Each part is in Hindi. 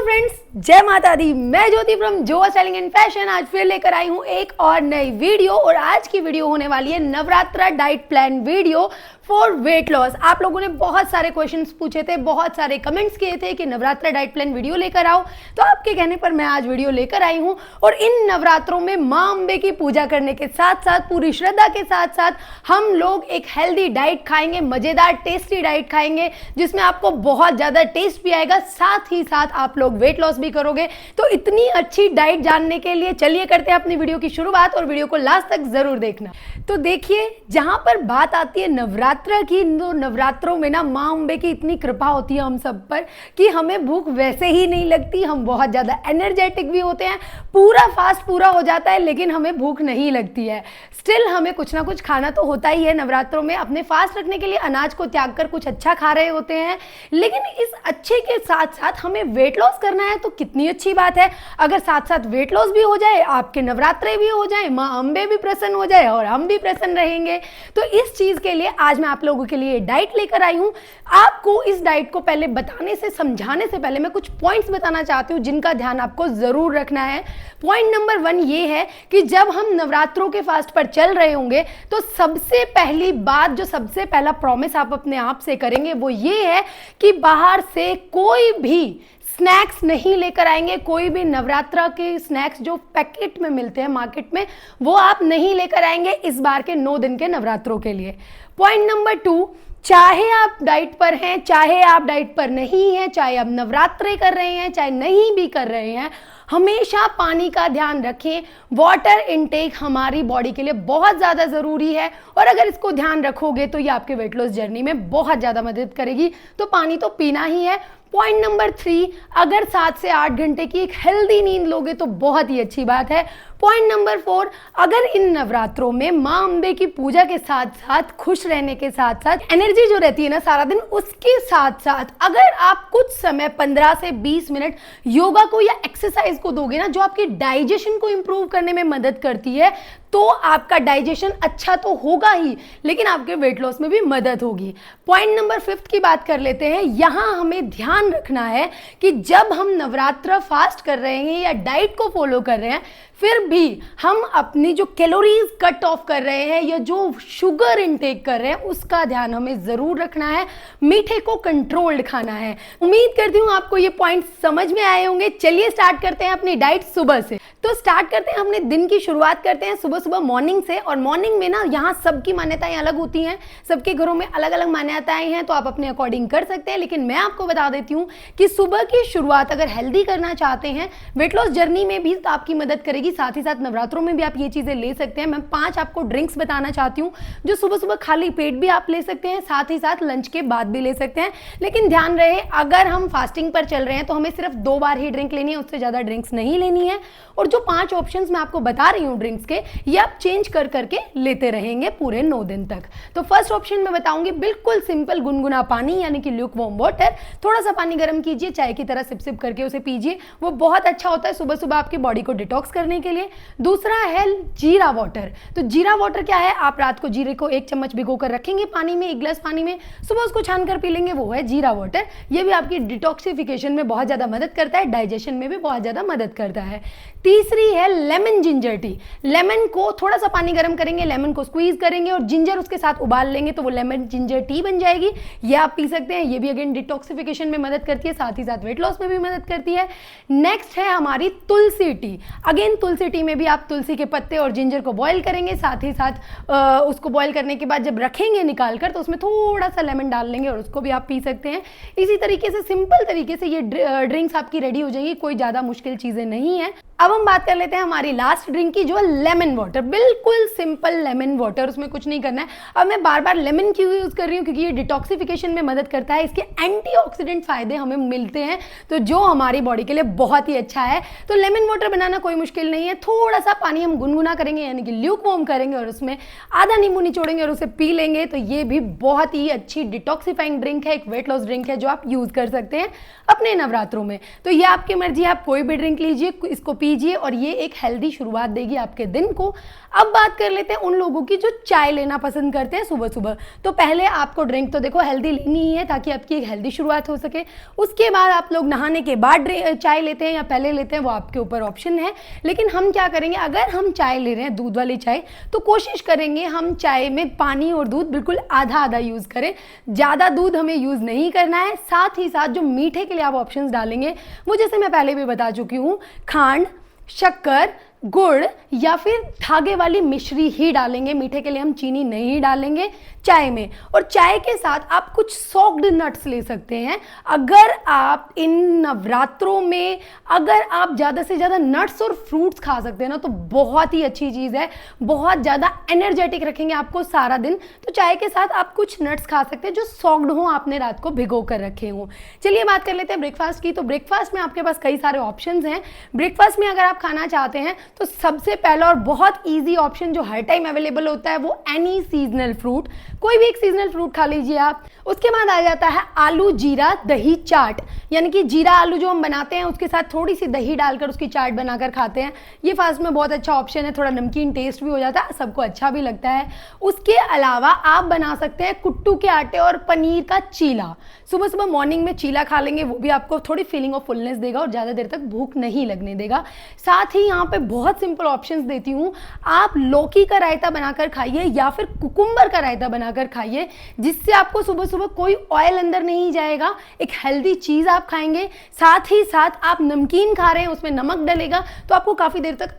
फ्रेंड्स, जय माता दी। मैं ज्योति from Zoa styling and fashion आज फिर लेकर आई हूँ एक और नई वीडियो। और आज की वीडियो होने वाली है Navratra diet plan video for weight loss. आप लोगों ने बहुत सारे क्वेश्चंस पूछे थे, बहुत सारे कमेंट्स किए थे कि नवरात्रा डाइट प्लान वीडियो लेकर आओ, तो आपके कहने पर मैं आज वीडियो लेकर आई हूँ। और इन नवरात्रों में माँ अम्बे की पूजा करने के साथ साथ, पूरी श्रद्धा के साथ साथ हम लोग एक हेल्दी डाइट खाएंगे, मजेदार टेस्टी डाइट खाएंगे, जिसमें आपको बहुत ज्यादा टेस्ट भी आएगा, साथ ही साथ आप लोग वेट लॉस भी करोगे। तो इतनी अच्छी डाइट जानने के लिए चलिए करते हैं अपनी वीडियो की शुरुआत, और वीडियो को लास्ट तक जरूर देखना। तो देखिए, जहां पर बात आती है नवरात्रा की, तो नवरात्रों में ना माँ अम्बे की इतनी कृपा होती है हम सब पर कि हमें भूख वैसे ही नहीं लगती। हम बहुत ज्यादा एनर्जेटिक भी होते हैं, पूरा फास्ट पूरा हो जाता है, लेकिन हमें भूख नहीं लगती है। स्टिल हमें कुछ ना कुछ खाना तो होता ही है नवरात्रों में। अपने फास्ट रखने के लिए अनाज को त्याग कर कुछ अच्छा खा रहे होते हैं, लेकिन इस अच्छे के साथ साथ हमें वेट लॉस करना है, तो कितनी अच्छी बात है। अगर साथ साथ वेट लॉस भी हो जाए, आपके नवरात्रे भी हो जाए, माँ अम्बे भी प्रसन्न हो जाए और हम भी प्रसन्न रहेंगे। तो इस चीज के लिए आज मैं आप लोगों के लिए डाइट लेकर आई हूं। आपको इस डाइट को पहले बताने से, समझाने से पहले मैं कुछ पॉइंट्स बताना चाहती हूं जिनका ध्यान आपको जरूर रखना है। पॉइंट नंबर 1 ये है कि जब हम नवरात्रों के फास्ट पर चल रहे होंगे, तो सबसे पहली बात, जो सबसे पहला प्रॉमिस आप अपने आप से करेंगे, वो ये है कि बाहर से कोई भी स्नैक्स नहीं लेकर आएंगे। कोई भी नवरात्रा के स्नैक्स जो पैकेट में मिलते हैं मार्केट में, वो आप नहीं लेकर आएंगे इस बार के 9 दिन के नवरात्रों के लिए। पॉइंट नंबर 2, चाहे आप डाइट पर हैं, चाहे आप डाइट पर नहीं हैं, चाहे आप नवरात्रे कर रहे हैं, चाहे नहीं भी कर रहे हैं, हमेशा पानी का ध्यान रखें। वाटर इनटेक हमारी बॉडी के लिए बहुत ज़्यादा ज़रूरी है, और अगर इसको ध्यान रखोगे तो ये आपके वेट लॉस जर्नी में बहुत ज़्यादा मदद करेगी। तो पानी तो पीना ही है। पॉइंट नंबर 3, अगर 7 से 8 घंटे की एक हेल्दी नींद लोगे तो बहुत ही अच्छी बात है। पॉइंट नंबर 4, अगर इन नवरात्रों में माँ अम्बे की पूजा के साथ साथ, खुश रहने के साथ साथ, एनर्जी जो रहती है ना सारा दिन, उसके साथ साथ अगर आप कुछ समय 15 से 20 मिनट योगा को या एक्सरसाइज को दोगे ना, जो आपकी डाइजेशन को इंप्रूव करने में मदद करती है, तो आपका डाइजेशन अच्छा तो होगा ही, लेकिन आपके वेट लॉस में भी मदद होगी। पॉइंट नंबर 5 की बात कर लेते हैं। यहां हमें ध्यान रखना है कि जब हम नवरात्रा फास्ट कर रहे हैं या डाइट को फॉलो कर रहे हैं, फिर भी हम अपनी जो कैलोरीज कट ऑफ कर रहे हैं या जो शुगर इनटेक कर रहे हैं, उसका ध्यान हमें जरूर रखना है। मीठे को कंट्रोल्ड खाना है। उम्मीद करती हूँ आपको ये पॉइंट समझ में आए होंगे। चलिए स्टार्ट करते हैं अपनी डाइट सुबह से। तो स्टार्ट करते हैं, अपने दिन की शुरुआत करते हैं सुबह सुबह मॉर्निंग से। और मॉर्निंग में ना, यहाँ सबकी मान्यताएं अलग होती हैं, सबके घरों में अलग अलग मान्यताएं हैं, तो आप अपने अकॉर्डिंग कर सकते हैं। लेकिन मैं आपको बता देती हूँ कि सुबह की शुरुआत अगर हेल्दी करना चाहते हैं, वेट लॉस जर्नी में भी तो आपकी मदद करेगी, साथ ही साथ नवरात्रों में भी आप ये चीजें ले सकते हैं। मैं 5 आपको ड्रिंक्स बताना चाहती हूँ, जो सुबह सुबह खाली पेट भी आप ले सकते हैं, साथ ही साथ लंच के बाद भी ले सकते हैं। लेकिन ध्यान रहे, अगर हम फास्टिंग पर चल रहे हैं तो हमें सिर्फ 2 बार ही ड्रिंक लेनी है, उससे ज्यादा ड्रिंक्स नहीं लेनी है। और जो 5 ऑप्शंस मैं आपको बता रही हूँ ड्रिंक्स के, ये आप चेंज कर करके लेते रहेंगे पूरे 9 दिन तक। तो फर्स्ट ऑप्शन मैं बताऊंगी, बिल्कुल सिंपल गुनगुना पानी, यानी कि ल्यूक वार्म वाटर। थोड़ा सा पानी गर्म कीजिए, चाय की तरह सिप सिप करके उसे पीजिए, वो बहुत अच्छा होता है सुबह सुबह आपकी बॉडी को डिटॉक्स करने के लिए। दूसरा है जीरा वाटर। तो जीरा वाटर क्या है, आप रात को जीरे को 1 चम्मच भिगो कर रखेंगे पानी में, 1 गिलास पानी में, सुबह उसको छान कर पी लेंगे, वो है जीरा वाटर। ये भी आपकी डिटॉक्सिफिकेशन में बहुत ज्यादा मदद करता है, डाइजेशन में भी बहुत ज्यादा मदद करता है। तीसरी है लेमन जिंजर टी। लेमन को थोड़ा सा पानी गर्म करेंगे, लेमन को स्क्वीज करेंगे और जिंजर उसके साथ उबाल लेंगे, तो वो लेमन जिंजर टी बन जाएगी। ये आप पी सकते हैं। ये भी अगेन डिटॉक्सिफिकेशन में मदद करती है, साथ ही साथ वेट लॉस में भी मदद करती है। नेक्स्ट है हमारी तुलसी टी। अगेन तुलसी टी में भी आप तुलसी के पत्ते और जिंजर को बॉईल करेंगे, साथ ही साथ उसको बॉईल करने के बाद जब रखेंगे निकाल कर, तो उसमें थोड़ा सा लेमन डाल लेंगे और उसको भी आप पी सकते हैं। इसी तरीके से सिंपल तरीके से ये ड्रिंक्स आपकी रेडी हो जाएगी, कोई ज्यादा मुश्किल चीजें नहीं है। अब हम बात कर लेते हैं हमारी लास्ट ड्रिंक की, जो है लेमन वाटर। बिल्कुल सिंपल लेमन वाटर, उसमें कुछ नहीं करना है। अब मैं बार बार लेमन क्यों यूज कर रही हूँ, क्योंकि ये डिटॉक्सिफिकेशन में मदद करता है, इसके एंटीऑक्सीडेंट फायदे हमें मिलते हैं, तो जो हमारी बॉडी के लिए बहुत ही अच्छा है। तो लेमन वाटर बनाना कोई मुश्किल नहीं है। थोड़ा सा पानी हम गुनगुना करेंगे, यानी कि ल्यूक वार्म करेंगे, और उसमें आधा नींबू निचोड़ेंगे और उसे पी लेंगे, तो ये भी बहुत ही अच्छी डिटॉक्सिफाइंग ड्रिंक है, एक वेट लॉस ड्रिंक है, जो आप यूज कर सकते हैं अपने नवरात्रों में। तो ये आपकी मर्जी है, आप कोई भी ड्रिंक लीजिए, इसको पीजिए और ये एक हेल्दी शुरुआत देगी आपके दिन को। अब बात कर लेते हैं उन लोगों की जो चाय लेना पसंद करते हैं सुबह सुबह। तो पहले आपको ड्रिंक तो देखो हेल्दी लेनी ही है ताकि आपकी एक हेल्दी शुरुआत हो सके। उसके बाद आप लोग नहाने के बाद चाय लेते हैं या पहले लेते हैं, वो आपके ऊपर ऑप्शन है। लेकिन हम क्या करेंगे, अगर हम चाय ले रहे हैं दूध वाली चाय, तो कोशिश करेंगे हम चाय में पानी और दूध बिल्कुल आधा आधा यूज़ करें। ज़्यादा दूध हमें यूज़ नहीं करना है। साथ ही साथ जो मीठे के लिए आप ऑप्शंस डालेंगे वो जैसे मैं पहले भी बता चुकी हूँ, खांड, शक्कर, गुड़ या फिर धागे वाली मिश्री ही डालेंगे। मीठे के लिए हम चीनी नहीं डालेंगे चाय में। और चाय के साथ आप कुछ सॉक्ड नट्स ले सकते हैं। अगर आप इन नवरात्रों में अगर आप ज़्यादा से ज़्यादा नट्स और फ्रूट्स खा सकते हैं ना, तो बहुत ही अच्छी चीज़ है, बहुत ज़्यादा एनर्जेटिक रखेंगे आपको सारा दिन। तो चाय के साथ आप कुछ नट्स खा सकते हैं जो सॉक्ड हों, आपने रात को भिगो कर रखे हों। चलिए बात कर लेते हैं ब्रेकफास्ट की। तो ब्रेकफास्ट में आपके पास कई सारे ऑप्शंस हैं। ब्रेकफास्ट में अगर आप खाना चाहते हैं तो सबसे पहला और बहुत इजी ऑप्शन जो हर टाइम अवेलेबल होता है वो एनी सीजनल फ्रूट, कोई भी एक सीजनल फ्रूट खा लीजिए आप। उसके बाद आ जाता है आलू जीरा दही चाट, यानी कि जीरा आलू जो हम बनाते हैं उसके साथ थोड़ी सी दही डालकर उसकी चाट बनाकर खाते हैं। ये फास्ट में बहुत अच्छा ऑप्शन है, थोड़ा नमकीन टेस्ट भी हो जाता है, सबको अच्छा भी लगता है। उसके अलावा आप बना सकते हैं कुट्टू के आटे और पनीर का चीला। सुबह सुबह मॉर्निंग में चीला खा लेंगे, वो भी आपको थोड़ी फीलिंग ऑफ फुलनेस देगा और ज़्यादा देर तक भूख नहीं लगने देगा। साथ ही यहाँ पे बहुत सिंपल ऑप्शंस देती हूँ, आप लौकी का रायता बनाकर खाइए या फिर कुकुम्बर का रायता बनाकर खाइए, जिससे आपको सुबह सुबह कोई ऑयल अंदर नहीं जाएगा, एक हेल्दी चीज़ आप खाएंगे। साथ ही साथ आप नमकीन खा रहे हैं, उसमें नमक डलेगा तो आपको काफ़ी देर तक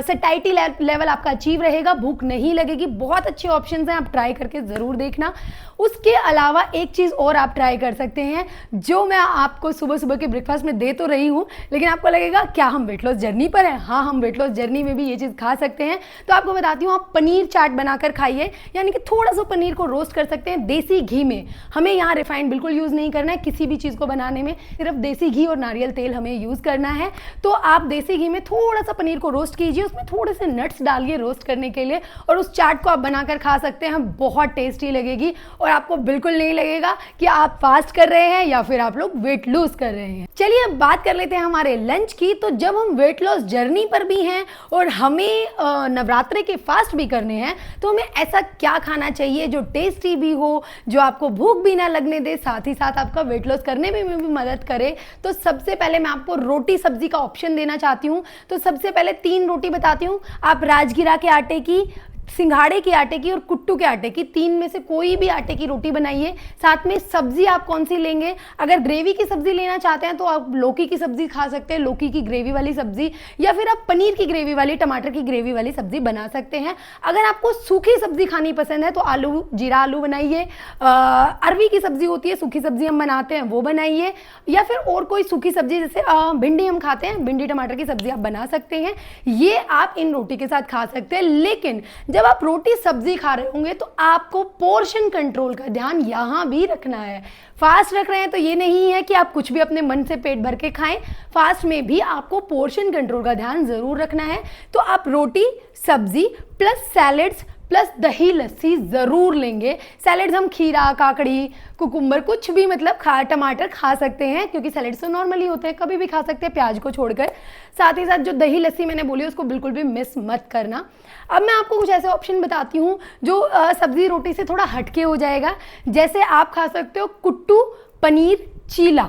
सैटिस्फैक्टी लेवल आपका अचीव रहेगा, भूख नहीं लगेगी। बहुत अच्छे ऑप्शंस हैं, आप ट्राई करके ज़रूर देखना। उसके अलावा एक चीज़ और आप ट्राई कर सकते हैं, जो मैं आपको सुबह सुबह के ब्रेकफास्ट में दे तो रही हूँ, लेकिन आपको लगेगा क्या हम वेट लॉस जर्नी पर हैं? हाँ, हम वेट लॉस जर्नी में भी ये चीज़ खा सकते हैं। तो आपको बताती हूँ, आप पनीर चाट बनाकर खाइए, यानी कि थोड़ा सा पनीर को रोस्ट कर सकते हैं देसी घी में। हमें यहाँ रिफाइंड बिल्कुल यूज़ नहीं करना है किसी भी चीज़ को बनाने में, सिर्फ देसी घी और नारियल तेल हमें यूज़ करना है। तो आप देसी घी में थोड़ा सा पनीर को रोस्ट कीजिए, उसमें थोड़े से नट्स डालिए रोस्ट करने के लिए, और उस चाट को आप बनाकर खा सकते हैं। बहुत टेस्टी लगेगी और आपको बिल्कुल नहीं लगेगा कि आप फास्ट कर रहे हैं या फिर आप लोग वेट लूज कर रहे हैं। चलिए अब बात कर लेते हैं हमारे लंच की। तो जब हम वेट लॉस जर्नी पर भी हैं और हमें नवरात्रे के फास्ट भी करने हैं, तो हमें ऐसा क्या खाना चाहिए जो टेस्टी भी हो, जो आपको भूख भी ना लगने दे, साथ ही साथ आपका वेट लॉस करने में भी मदद करे। तो सबसे पहले मैं आपको रोटी सब्जी का ऑप्शन देना चाहती हूँ। तो सबसे पहले 3 रोटी बताती हूँ। आप राजगिरा के आटे की, सिंघाड़े के आटे की और कुट्टू के आटे की, 3 में से कोई भी आटे की रोटी बनाइए। साथ में सब्जी आप कौन सी लेंगे? अगर ग्रेवी की सब्जी लेना चाहते हैं तो आप लौकी की सब्जी खा सकते हैं, लौकी की ग्रेवी वाली सब्जी, या फिर आप पनीर की ग्रेवी वाली, टमाटर की ग्रेवी वाली सब्जी बना सकते हैं। अगर आपको सूखी सब्जी खानी पसंद है तो आलू, जीरा आलू बनाइए। अरवी की सब्जी होती है, सूखी सब्जी हम बनाते हैं, वो बनाइए। या फिर और कोई सूखी सब्जी, जैसे भिंडी हम खाते हैं, भिंडी टमाटर की सब्जी आप बना सकते हैं। ये आप इन रोटी के साथ खा सकते हैं। लेकिन जब आप रोटी सब्जी खा रहे होंगे तो आपको पोर्शन कंट्रोल का ध्यान यहां भी रखना है। फास्ट रख रहे हैं तो ये नहीं है कि आप कुछ भी अपने मन से पेट भर के खाएं, फास्ट में भी आपको पोर्शन कंट्रोल का ध्यान जरूर रखना है। तो आप रोटी सब्जी प्लस सैलेड्स प्लस दही लस्सी ज़रूर लेंगे। सैलेड्स हम खीरा, काकड़ी, कुकुम्बर, कुछ भी मतलब टमाटर खा सकते हैं, क्योंकि सैलेड्स तो नॉर्मली होते हैं, कभी भी खा सकते हैं प्याज को छोड़कर। साथ ही साथ जो दही लस्सी मैंने बोली उसको बिल्कुल भी मिस मत करना। अब मैं आपको कुछ ऐसे ऑप्शन बताती हूँ जो सब्जी रोटी से थोड़ा हटके हो जाएगा। जैसे आप खा सकते हो कुट्टू पनीर चीला,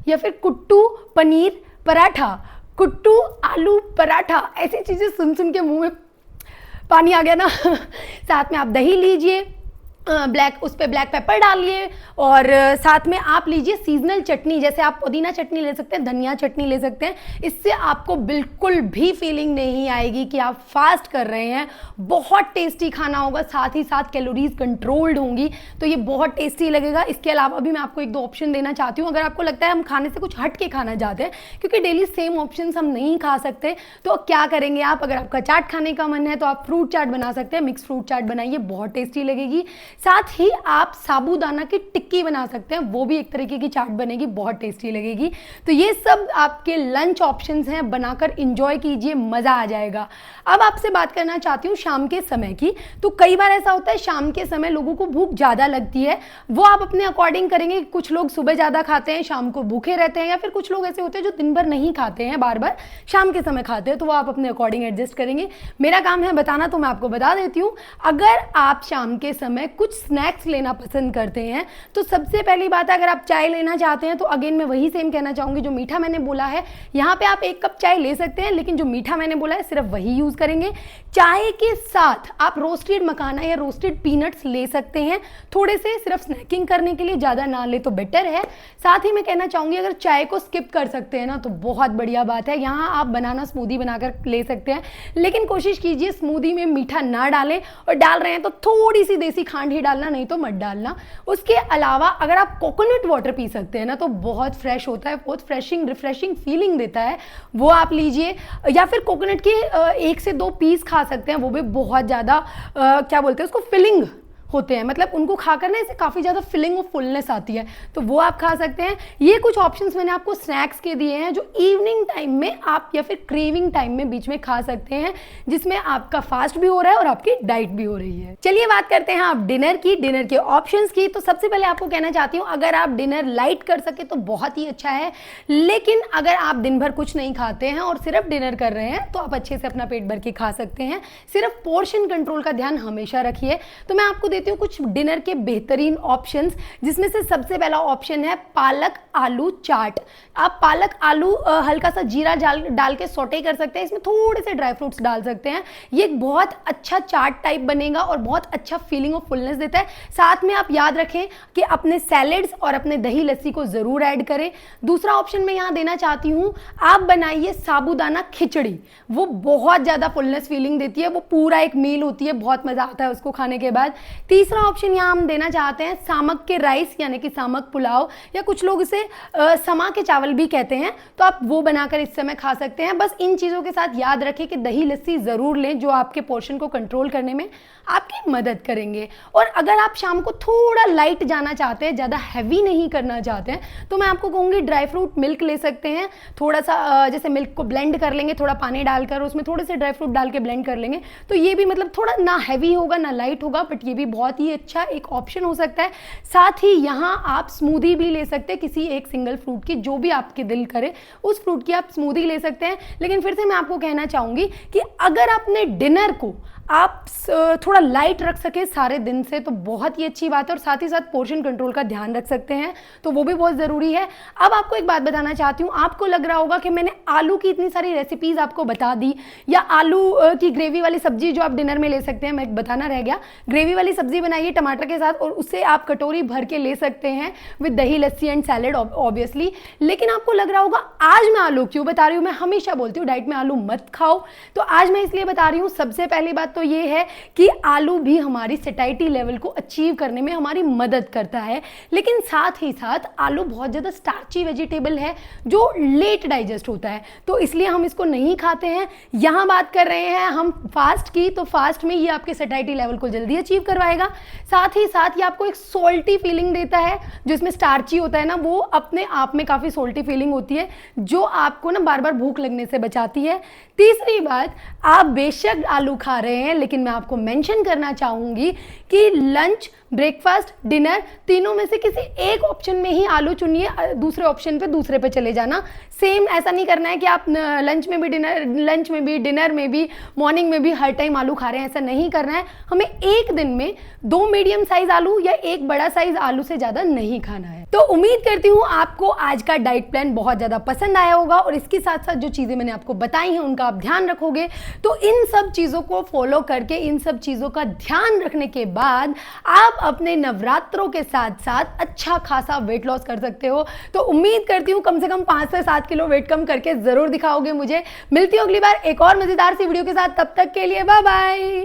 या फिर कुट्टू पनीर पराठा, कुट्टू आलू पराठा। ऐसी चीज़ें सुन सुन के मुँह में पानी आ गया ना। साथ में आप दही लीजिए, उस पर ब्लैक पेपर डालिए, और साथ में आप लीजिए सीजनल चटनी, जैसे आप पुदीना चटनी ले सकते हैं, धनिया चटनी ले सकते हैं। इससे आपको बिल्कुल भी फीलिंग नहीं आएगी कि आप फास्ट कर रहे हैं। बहुत टेस्टी खाना होगा, साथ ही साथ कैलोरीज कंट्रोल्ड होंगी, तो ये बहुत टेस्टी लगेगा। इसके अलावा भी मैं आपको 1-2 ऑप्शन देना चाहती हूँ। अगर आपको लगता है हम खाने से कुछ हट के खाना चाहते हैं, क्योंकि डेली सेम ऑप्शन हम नहीं खा सकते, तो क्या करेंगे आप, अगर आपका चाट खाने का मन है तो आप फ्रूट चाट बना सकते हैं। मिक्स फ्रूट चाट बनाइए, बहुत टेस्टी लगेगी। साथ ही आप साबूदाना की टिक्की बना सकते हैं, वो भी एक तरीके की चाट बनेगी, बहुत टेस्टी लगेगी। तो ये सब आपके लंच ऑप्शंस हैं, बनाकर इंजॉय कीजिए, मज़ा आ जाएगा। अब आपसे बात करना चाहती हूँ शाम के समय की। तो कई बार ऐसा होता है शाम के समय लोगों को भूख ज़्यादा लगती है, वो आप अपने अकॉर्डिंग करेंगे। कुछ लोग सुबह ज़्यादा खाते हैं, शाम को भूखे रहते हैं, या फिर कुछ लोग ऐसे होते हैं जो दिन भर नहीं खाते हैं, बार बार शाम के समय खाते हैं, तो वो आप अपने अकॉर्डिंग एडजस्ट करेंगे। मेरा काम है बताना, तो मैं आपको बता देती हूँ। अगर आप शाम के समय कुछ स्नैक्स लेना पसंद करते हैं तो सबसे पहली बात है, अगर आप चाय लेना चाहते हैं तो अगेन मैं वही सेम कहना चाहूँगी जो मीठा मैंने बोला है। यहाँ पे आप 1 कप चाय ले सकते हैं, लेकिन जो मीठा मैंने बोला है सिर्फ वही यूज़ करेंगे। चाय के साथ आप रोस्टेड मखाना या रोस्टेड पीनट्स ले सकते हैं, थोड़े से, सिर्फ स्नैकिंग करने के लिए, ज़्यादा ना ले तो बेटर है। साथ ही मैं कहना चाहूँगी अगर चाय को स्किप कर सकते हैं ना तो बहुत बढ़िया बात है। यहाँ आप बनाना स्मूदी बनाकर ले सकते हैं, लेकिन कोशिश कीजिए स्मूदी में मीठा ना डालें, और डाल रहे हैं तो थोड़ी सी देसी खांड ही डालना, नहीं तो मत डालना। उसके अलावा अगर आप कोकोनट वाटर पी सकते हैं ना तो बहुत फ्रेश होता है, बहुत रिफ्रेशिंग फीलिंग देता है, वो आप लीजिए। या फिर कोकोनट के 1 से 2 पीस खा सकते हैं, वो भी बहुत ज़्यादा क्या बोलते हैं उसको, फिलिंग होते हैं, मतलब उनको खाकर ना इसे काफ़ी ज़्यादा फिलिंग और फुलनेस आती है, तो वो आप खा सकते हैं। ये कुछ ऑप्शंस मैंने आपको स्नैक्स के दिए हैं जो इवनिंग टाइम में आप या फिर क्रेविंग टाइम में बीच में खा सकते हैं, जिसमें आपका फास्ट भी हो रहा है और आपकी डाइट भी हो रही है। चलिए बात करते हैं आप डिनर की, डिनर के ऑप्शंस की। तो सबसे पहले आपको कहना चाहती हूँ, अगर आप डिनर लाइट कर सके तो बहुत ही अच्छा है, लेकिन अगर आप दिन भर कुछ नहीं खाते हैं और सिर्फ डिनर कर रहे हैं तो आप अच्छे से अपना पेट भर के खा सकते हैं। सिर्फ पोर्शन कंट्रोल का ध्यान हमेशा रखिए। तो मैं आपको देती हूँ कुछ डिनर के बेहतरीन ऑप्शंस, जिसमें से सबसे पहला ऑप्शन है पालक आलू चाट। आप पालक आलू हल्का सा जीरा डाल के सौटे कर सकते हैं, इसमें थोड़े से ड्राई फ्रूट्स डाल सकते हैं। ये एक बहुत अच्छा चाट टाइप बनेगा और बहुत अच्छा फीलिंग और फुलनेस देता है। साथ में आप याद रखें कि अपने सैलेड्स और अपने दही लस्सी को जरूर ऐड करें। दूसरा ऑप्शन मैं यहाँ देना चाहती हूँ, आप बनाइए साबूदाना खिचड़ी, वो बहुत ज़्यादा फुलनेस फीलिंग देती है, वो पूरा एक मील होती है, बहुत मज़ा आता है उसको खाने के बाद। तीसरा ऑप्शन यहाँ हम देना चाहते हैं सामक के राइस, यानी कि सामक पुलाव, या कुछ लोग इसे समा के चावल भी कहते हैं, तो आप वो बनाकर इस समय खा सकते हैं। बस इन चीज़ों के साथ याद रखें कि दही लस्सी ज़रूर लें, जो आपके पोर्शन को कंट्रोल करने में आपकी मदद करेंगे। और अगर आप शाम को थोड़ा लाइट जाना चाहते हैं, ज़्यादा हैवी नहीं करना चाहते हैं, तो मैं आपको कहूँगी ड्राई फ्रूट मिल्क ले सकते हैं। थोड़ा सा जैसे मिल्क को ब्लेंड कर लेंगे, थोड़ा पानी डालकर उसमें थोड़े से ड्राई फ्रूट डाल के ब्लेंड कर लेंगे, तो ये भी मतलब थोड़ा ना हैवी होगा ना लाइट होगा, बट ये भी बहुत ही अच्छा एक ऑप्शन हो सकता है। साथ ही यहाँ आप स्मूदी भी ले सकते हैं, किसी एक सिंगल फ्रूट की, जो भी आपके दिल करे उस फ्रूट की आप स्मूदी ले सकते हैं। लेकिन फिर से मैं आपको कहना चाहूँगी कि अगर अपने डिनर को आप थोड़ा लाइट रख सके सारे दिन से तो बहुत ही अच्छी बात है, और साथ ही साथ पोर्शन कंट्रोल का ध्यान रख सकते हैं, तो वो भी बहुत ज़रूरी है। अब आपको एक बात बताना चाहती हूँ, आपको लग रहा होगा कि मैंने आलू की इतनी सारी रेसिपीज़ आपको बता दी, या आलू की ग्रेवी वाली सब्जी जो आप डिनर में ले सकते हैं, मैं बताना रह गया। ग्रेवी वाली सब्जी बनाइए टमाटर के साथ, और उससे आप कटोरी भर के ले सकते हैं विद दही लस्सी एंड सैलेड ऑब्वियसली। लेकिन आपको लग रहा होगा आज मैं आलू क्यों बता रही हूँ, मैं हमेशा बोलती हूँ डाइट में आलू मत खाओ, तो आज मैं इसलिए बता रही हूँ। सबसे पहली बात तो ये है कि आलू भी हमारी सैटिस्फैक्शन लेवल को अचीव करने में हमारी मदद करता है, लेकिन साथ ही साथ आलू बहुत ज़्यादा स्टार्ची वेजिटेबल है जो लेट डाइजेस्ट होता है, तो इसलिए हम इसको नहीं खाते हैं। यहाँ बात कर रहे हैं हम फास्ट की, तो फास्ट में ये आपके सैटिस्फैक्शन लेवल को जल्दी अचीव करवाएगा। साथ ही साथ ये आपको एक सोल्टी फीलिंग देता है, जो इसमें स्टार्ची होता है ना, वो अपने आप में काफ़ी सोल्टी फीलिंग होती है, जो आपको ना बार बार भूख लगने से बचाती है। तीसरी बात, आप बेशक आलू खा रहे हैं, लेकिन मैं आपको मेंशन करना चाहूँगी कि लंच, ब्रेकफास्ट, डिनर, तीनों में से किसी एक ऑप्शन में ही आलू चुनिए, दूसरे ऑप्शन पे दूसरे पे चले जाना। सेम ऐसा नहीं करना है कि आप लंच में भी, डिनर में भी, मॉर्निंग में भी हर टाइम आलू खा रहे हैं, ऐसा नहीं करना है। हमें एक दिन में 2 मीडियम साइज आलू या 1 बड़ा साइज आलू से ज़्यादा नहीं खाना है। तो उम्मीद करती हूँ आपको आज का डाइट प्लान बहुत ज़्यादा पसंद आया होगा, और इसके साथ साथ जो चीज़ें मैंने आपको बताई हैं उनका आप ध्यान रखोगे, तो इन सब चीज़ों को फॉलो करके, इन सब चीज़ों का ध्यान रखने के बाद आप अपने नवरात्रों के साथ साथ अच्छा खासा वेट लॉस कर सकते हो। तो उम्मीद करती हूँ कम से कम 5 से 7 किलो वेट कम करके ज़रूर दिखाओगे मुझे। मिलती हूँ अगली बार एक और मज़ेदार सी वीडियो के साथ, तब तक के लिए बाय बाय।